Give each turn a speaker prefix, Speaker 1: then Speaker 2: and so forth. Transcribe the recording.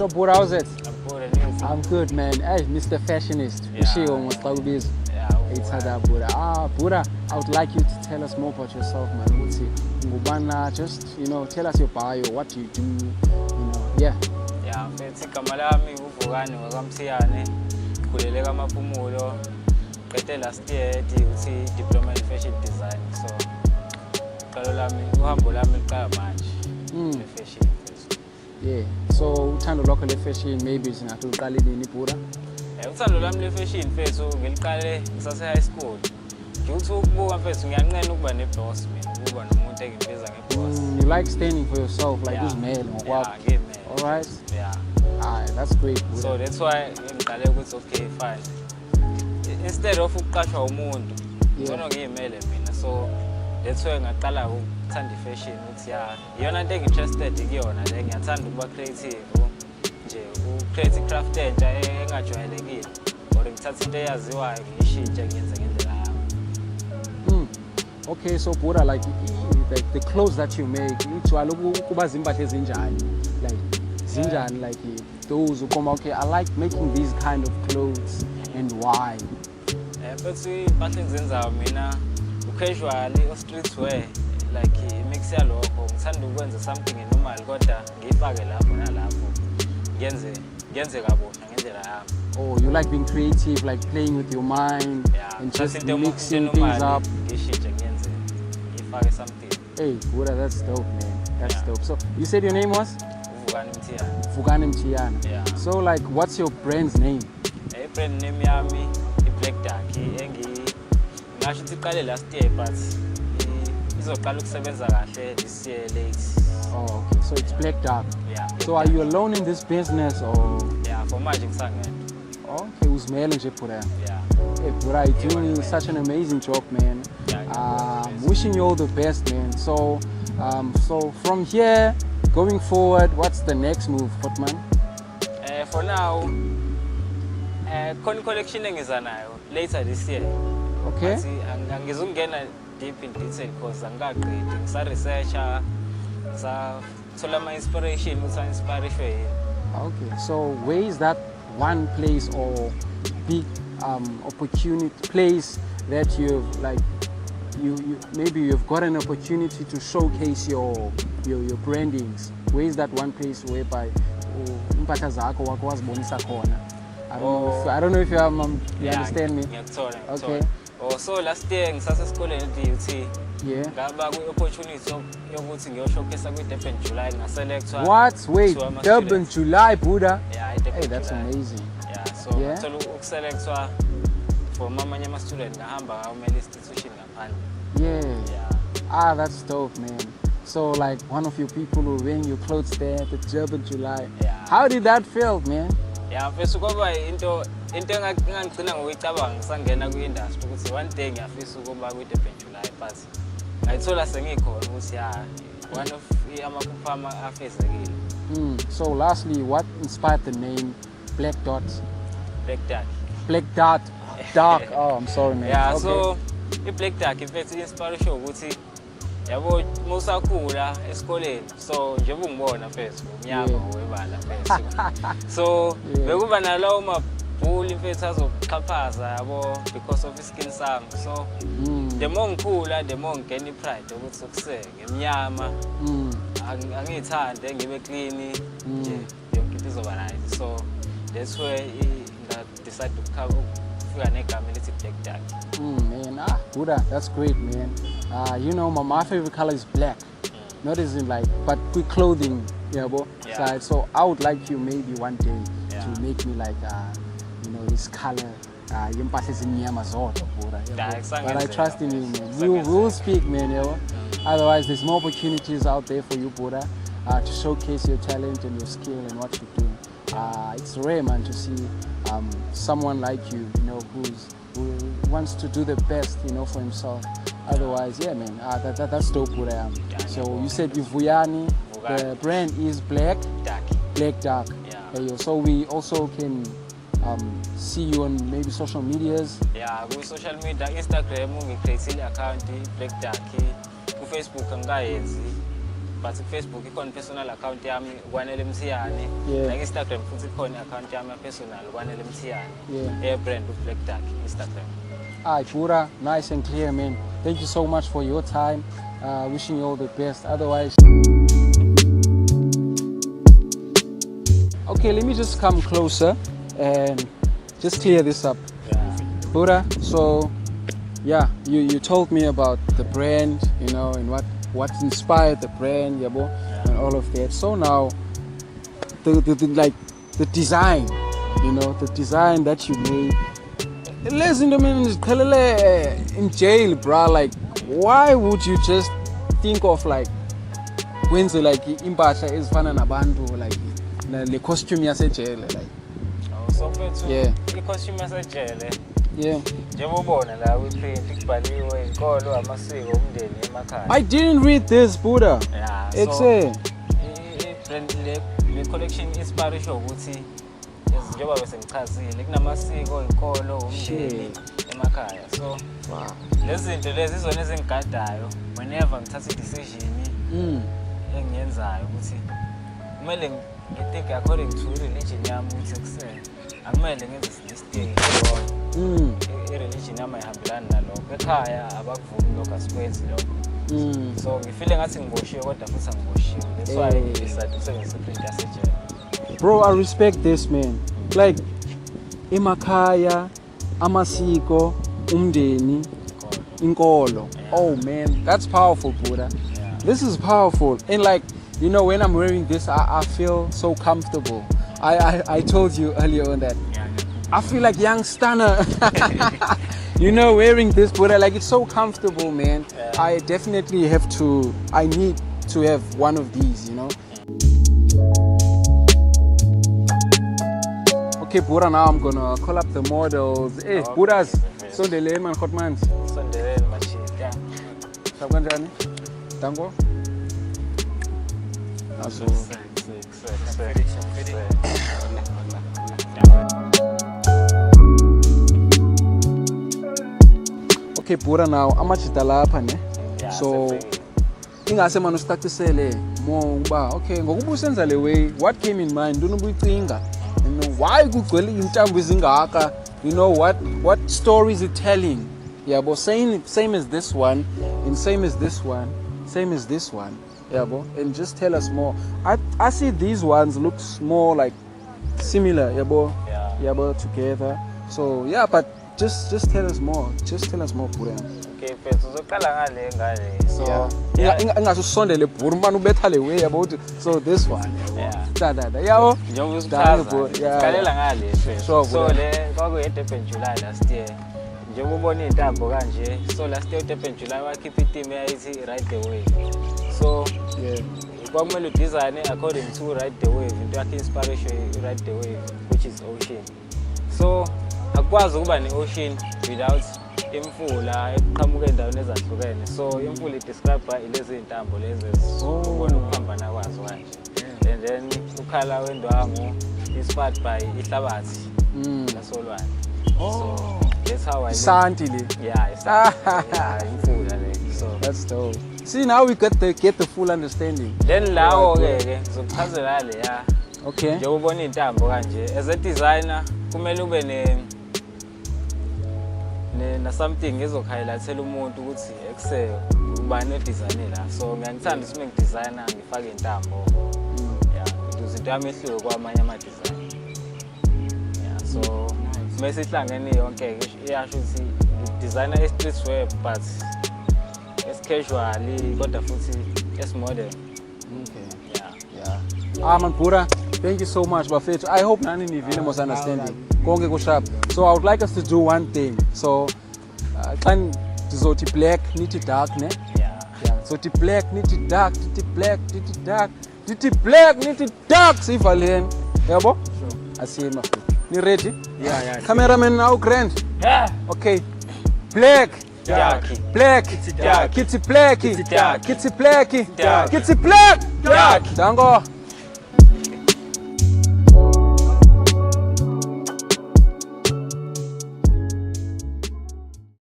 Speaker 1: So, Bura, how's it?
Speaker 2: I'm good and you?
Speaker 1: I'm good, man. Hey, Mr. Fashionist.
Speaker 2: Yeah.
Speaker 1: It's Hada Bura. Bura, I would like you to tell us more about yourself, man. What's it? Ngubana, just, tell us your bio, what do you do, yeah.
Speaker 2: Yeah, mfethu igama lami uVukani waKaMthiyane. Khulele kaMaphumulo. Qede last year uthi diploma in fashion design. So, qalo lami uhambo lami liqala manje. Fashion.
Speaker 1: Yeah. So, uthando lwakho le-fashion maybe singathi uqale nini, Bura?
Speaker 2: Uthando lwami le-fashion mfethu ngiliqale ngisase high school. Ngithi ukubuka mfethu ngiyanqena ukuba ne-boss mina, ukuba nomuntu engibiza nge-boss.
Speaker 1: You like standing for yourself, like uzimele ngokwakho.
Speaker 2: Yeah, ngimele.
Speaker 1: All right?
Speaker 2: Yeah.
Speaker 1: That's great, Bura.
Speaker 2: So that's why ngiqale ukuthi okay fine. Instead of ukuqashwa umuntu, ngibona ngiyimele mina. So that's why ngaqala ukuthanda fashion ukuthi iyona into engi-interested kuyona le ngiyathanda ukuba creative nje create craft entsha engajwayelekile or ngithatha into eyaziwayo ngiyishintshe ngiyenze ngendlela yami.
Speaker 1: Okay, so Bura, like the clothes that you make, ijwayele ukuba zimpahla ezinjani? Like zinjani, like those who come, okay, I like making these kind of clothes and why?
Speaker 2: But impahla engizenzayo mina casual streetwear like mix yalokho ngithanda ukwenza something normal kodwa ngifake lapho nalapho ngenze kabusha ngendlela yami.
Speaker 1: Oh, you like being creative, like playing with your mind and just mixing things up.
Speaker 2: Ngishintshe ngenze ngifake something.
Speaker 1: Hey, Bura, that's dope, man. That's dope. So you said your name was
Speaker 2: Vukani Mthiyane.
Speaker 1: Vukani Mthiyane.
Speaker 2: Yeah.
Speaker 1: So like, what's your brand's name?
Speaker 2: Brand name yami Black Dark ngasho ukuthi iqale last year but izoqala ukusebenza kahle this year late.
Speaker 1: Oh, okay. So it's Black Dark.
Speaker 2: Yeah.
Speaker 1: So are you alone in this business or?
Speaker 2: Yeah, for manje ngisangena.
Speaker 1: Okay, uzimele nje Bura.
Speaker 2: Yeah.
Speaker 1: Hey, Bura, you're doing such an amazing job, man. Wishing you all the best, man. So from here going forward, what's the next move, Hotman?
Speaker 2: For now, collection engiza nayo later this year.
Speaker 1: Okay.
Speaker 2: Angizungena deep in detail because angaqedi ngisa researcher thola ama inspiration uthi inspiration.
Speaker 1: Okay. So where is that one place or big opportunity place that you've like you maybe you've got an opportunity to showcase your brandings? Where is that one place whereby impahla zakho wakho wazibonisa khona? I don't know if you understand me. Okay.
Speaker 2: So last year ngisase esikoleni eDUT.
Speaker 1: Yeah.
Speaker 2: Ngaba ku-opportunity yokuthi ngiyoshowcase kwi-Durban July ngaselectwa.
Speaker 1: What? Wait, Durban July, Buddha?
Speaker 2: Yeah,
Speaker 1: hey, that's July. Amazing.
Speaker 2: Yeah, so ngithola ukuselectwa for amanye ama-student ngahamba kumele institution ngaphandle.
Speaker 1: Yeah. That's dope, man. So like one of your people who wearing your clothes there at the Durban July.
Speaker 2: Yeah.
Speaker 1: How did that feel, man?
Speaker 2: Yeah, first kwaba into engangigcina ngokuyicabanga ngisangena kwi-industry ukuthi one day ngiyafisa ukuba kwi-Durban July but ngayithola sengikhona ukuthi one of amaphupho afezekile.
Speaker 1: So lastly, what inspired the name Black Dot?
Speaker 2: Black Dark.
Speaker 1: Black Dot. Dark. Oh, I'm sorry, man.
Speaker 2: Yeah, okay. So i-Black Dark mfethu i-inspiration ukuthi yabo musakhula esikoleni so njengoba ungibona mfethu umnyama webala mfethu so bekuba nalawo mabhuli mfethu azokuxhaphaza yabo because of skin sami so the more ngikhula the more ngigena i-pride ukuthi ukuseke ngimnyama angithande ngibe clean nje yonke into izoba right so that's where nga decide ukufika negama elithi Black Dark.
Speaker 1: Man, Buddha, that's great, man. My favorite color is black. Not as in like, but with clothing, side. So I would like you maybe one day to make me like, this color. But I trust in you, man. We will speak, man. Otherwise, there's more opportunities out there for you, Buddha, to showcase your talent and your skill and what you do. It's rare, man, to see someone like you, who wants to do the best, for himself. Otherwise, yeah, man, that's dope what I am. So you said Vuyani, the brand is Black
Speaker 2: Dark.
Speaker 1: Black Dark. Yeah. So we also can see you on maybe social medias.
Speaker 2: Yeah, with social media, Instagram, we create account Black Dark. Ku Facebook angayenzi. but Facebook ikhona personal account yami Kwanele Mthiyane.
Speaker 1: Yeah.
Speaker 2: Like Instagram futhi ikhona account yami personal Kwanele Mthiyane.
Speaker 1: Yeah.
Speaker 2: Brand Black Duck Instagram.
Speaker 1: Alright, Buddha, nice and clear, man. Thank you so much for your time. Wishing you all the best. Otherwise, okay, let me just come closer and just clear this up.
Speaker 2: Yeah.
Speaker 1: Buddha, so yeah, you told me about the brand, you know, and what inspired the brand, yabo, and all of that. So now, the design, you know, the design that you made. Listen to me in jail, bro. Like, why would you just think of like when the like impahla ezifana nabantu like the costume yasejele like?
Speaker 2: Oh, so mfethu.
Speaker 1: Yeah.
Speaker 2: I-costume yasejele.
Speaker 1: Yeah.
Speaker 2: Njengobona la kwi-print kubhaliwe inkolo amasiko umndeni emakhaya.
Speaker 1: I didn't read this, Buddha.
Speaker 2: Yeah.
Speaker 1: It's
Speaker 2: so,
Speaker 1: a
Speaker 2: brand le collection inspiration ukuthi njengoba bese ngichazile kunamasiko inkolo umndeni emakhaya. So
Speaker 1: wow.
Speaker 2: Lezi zinto lezi izona ezingigadayo whenever ngithatha i-decision engiyenzayo ukuthi kumele ngithink according to religion yami ukuthi kusele akumele ngenze this thing i-religion yami ayihambelani nalokho ekhaya abakuvumi lokho asikwenzi lokho. So ngifile ngathi ngiboshiwe kodwa futhi angiboshiwe. That's why I decided ukusebenzisa i-print yasejele.
Speaker 1: Bro, I respect this, man. Like emakhaya amasiko umndeni inkolo. Oh man, that's powerful, Buddha.
Speaker 2: Yeah.
Speaker 1: This is powerful. And like, you know, when I'm wearing this, I feel so comfortable. I told you earlier on that I feel like young stunner. You know, wearing this, Buddha, like it's so comfortable, man.
Speaker 2: Yeah.
Speaker 1: I definitely I need to have one of these, you know. Okay, Buddha, now I'm gonna call up the models. Hey,
Speaker 2: Okay.
Speaker 1: Buddhas, so the layman hot man.
Speaker 2: Sondeleni machita.
Speaker 1: Sabanjani? Tango? Aso. Okay, Buddha, now amachita lapha ne. So ingase manje usicacisele more uba okay ngokuba usenza le way what came in mind unobuyicinga, you know, why kugcwele intambo ezingaka, you know, what story is it telling, yabo, same as this one and same as this one, same as this one, yabo, and just tell us more. I see these ones looks more like similar, yabo,
Speaker 2: Yeah.
Speaker 1: yabo, together. So yeah, but just tell us more, Buddha.
Speaker 2: Okay, mfethu uzoqala ngale. So
Speaker 1: Ingasusondele Buddha man ubetha le way about so this one.
Speaker 2: Yeah.
Speaker 1: Da yabo.
Speaker 2: njengoba
Speaker 1: Dale,
Speaker 2: usichaza
Speaker 1: bro. Yeah.
Speaker 2: siqalela ngale mfethu.
Speaker 1: Sure,
Speaker 2: So
Speaker 1: bro.
Speaker 2: le kwakuyi-Durban July last year. Njengoba ubona iy'ntambo kanje, so last year u-Durban July wakhipha i-theme eyayithi Ride the Wave. So
Speaker 1: Yeah.
Speaker 2: kwakumele udesign according to Ride the Wave, into yakhe inspiration i-Ride the Wave, which is ocean. So akwazi ukuba ne-ocean without imfula eqhamuka endaweni ezahlukene. So imfula idescribe ilezi iy'ntambo lezi ubona ukuphambana kwazo kanje. And then ukhala wendwangu inspired by ihlabathi lasolwandle. So that's how I
Speaker 1: Santi le.
Speaker 2: yeah, imfula le. So
Speaker 1: That's dope. See, now we get the full understanding.
Speaker 2: then lawo ke ngizokuchazela le ya.
Speaker 1: Okay.
Speaker 2: Njengoba ubona iy'ntambo kanje as a designer kumele ube na something ezokhayelathela umuntu ukuthi excel ubani odesigne la. So ngiyangithanda ukuthi mengidesigner ngifake intambo. Yeah, ukuze into yami ehluke kwamanye ama-design. Yeah, so mase ihlangene yonke ke iyasho ukuthi designer e-streetwear but es-casually kodwa futhi es-modern.
Speaker 1: Okay.
Speaker 2: Yeah.
Speaker 1: Yeah. Man Buddha, thank you so much, Bafethu. I hope nani nivile mos understanding. Konke kushap. So I would like us to do one thing. So xa ndizothi black nithi dark ne.
Speaker 2: Yeah.
Speaker 1: Yeah. So nithi black nithi dark, nithi black nithi dark, nithi black nithi dark sivaleni. Yabo?
Speaker 2: Sure.
Speaker 1: Asiye mafethu. Ni ready?
Speaker 2: Yeah.
Speaker 1: Cameraman now grand.
Speaker 2: Yeah.
Speaker 1: Okay. Black.
Speaker 2: Dark.
Speaker 1: Black.
Speaker 2: Dark.
Speaker 1: Kitty black.
Speaker 2: Kitty dark.
Speaker 1: Kitty black.
Speaker 2: Dark.
Speaker 1: Kitty black.
Speaker 2: Dark.
Speaker 1: Dango.